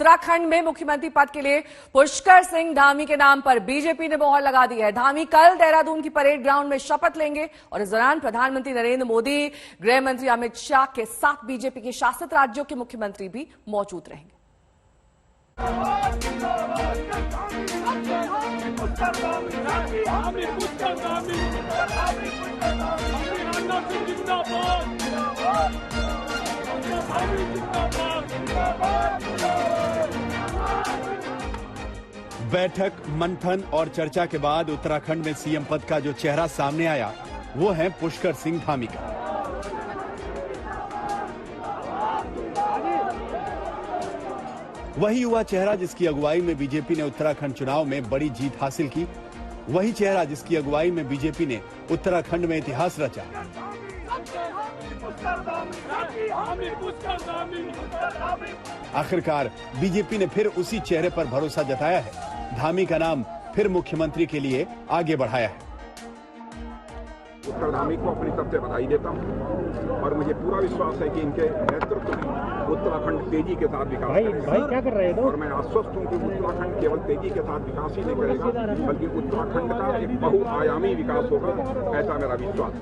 उत्तराखंड में मुख्यमंत्री पद के लिए पुष्कर सिंह धामी के नाम पर बीजेपी ने मोहर लगा दी है। धामी कल देहरादून की परेड ग्राउंड में शपथ लेंगे और इस दौरान प्रधानमंत्री नरेंद्र मोदी, गृह मंत्री अमित शाह के साथ बीजेपी के शासित राज्यों के मुख्यमंत्री भी मौजूद रहेंगे। बैठक, मंथन और चर्चा के बाद उत्तराखंड में सीएम पद का जो चेहरा सामने आया वो है पुष्कर सिंह धामी का। वही युवा चेहरा जिसकी अगुवाई में बीजेपी ने उत्तराखंड चुनाव में बड़ी जीत हासिल की, वही चेहरा जिसकी अगुवाई में बीजेपी ने उत्तराखंड में इतिहास रचा। आखिरकार बीजेपी ने फिर उसी चेहरे पर भरोसा जताया है। धामी का नाम फिर मुख्यमंत्री के लिए आगे बढ़ाया है। पुष्कर धामी को अपनी तरफ से बधाई देता हूं और मुझे पूरा विश्वास है कि इनके नेतृत्व में उत्तराखंड तेजी के साथ विकास करेगा। क्या कर रहे हैं? और मैं आश्वस्त हूं कि उत्तराखंड केवल तेजी के साथ विकास ही नहीं करेगा, बल्कि उत्तराखंड का एक बहुआयामी विकास होगा, ऐसा मेरा विश्वास है।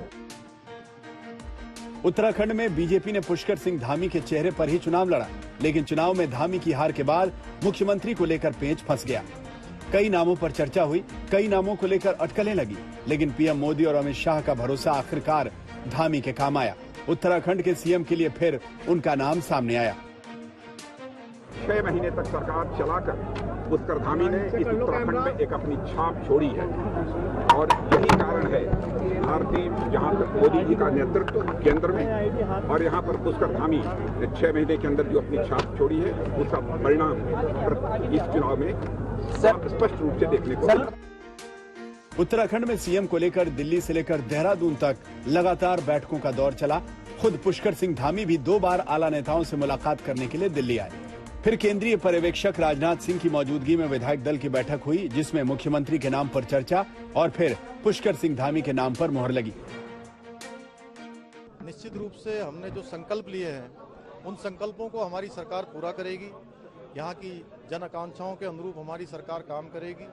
उत्तराखंड में बीजेपी ने पुष्कर सिंह धामी के चेहरे पर ही चुनाव लड़ा, लेकिन चुनाव में धामी की हार के बाद मुख्यमंत्री को लेकर पेंच फंस गया। कई नामों पर चर्चा हुई, कई नामों को लेकर अटकलें लगी, लेकिन पीएम मोदी और अमित शाह का भरोसा आखिरकार धामी के काम आया। उत्तराखंड के सीएम के लिए फिर उनका नाम सामने आया। 6 महीने तक सरकार चलाकर पुष्कर धामी ने इस उत्तराखंड में एक अपनी छाप छोड़ी है और यही कारण है भारतीय जहां तक मोदी जी का नेतृत्व केंद्र में और यहां पर पुष्कर धामी ने 6 महीने के अंदर जो अपनी छाप छोड़ी है उसका परिणाम इस चुनाव में स्पष्ट रूप से देखने को मिला। उत्तराखंड में सीएम को लेकर दिल्ली से लेकर देहरादून तक लगातार बैठकों का दौर चला। खुद पुष्कर सिंह धामी भी 2 बार आला नेताओं से मुलाकात करने के लिए दिल्ली आए। फिर केंद्रीय पर्यवेक्षक राजनाथ सिंह की मौजूदगी में विधायक दल की बैठक हुई, जिसमें मुख्यमंत्री के नाम पर चर्चा और फिर पुष्कर सिंह धामी के नाम पर मोहर लगी। निश्चित रूप से हमने जो संकल्प लिए हैं उन संकल्पों को हमारी सरकार पूरा करेगी। यहाँ की जन आकांक्षाओं के अनुरूप हमारी सरकार काम करेगी।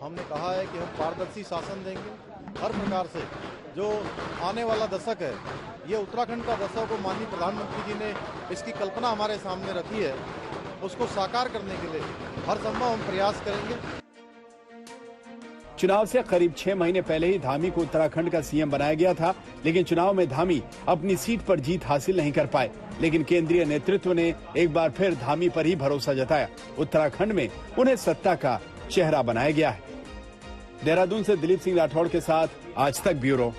हमने कहा है कि हम पारदर्शी शासन देंगे हर प्रकार से। जो आने वाला दशक है ये उत्तराखंड का दशक, को माननीय प्रधानमंत्री जी ने इसकी कल्पना हमारे सामने रखी है, उसको साकार करने के लिए हर संभव हम प्रयास करेंगे। चुनाव से करीब 6 महीने पहले ही धामी को उत्तराखंड का सीएम बनाया गया था, लेकिन चुनाव में धामी अपनी सीट पर जीत हासिल नहीं कर पाए। लेकिन केंद्रीय नेतृत्व ने एक बार फिर धामी पर ही भरोसा जताया। उत्तराखंड में उन्हें सत्ता का चेहरा बनाया गया है। देहरादून से दिलीप सिंह राठौड़ के साथ आज तक ब्यूरो।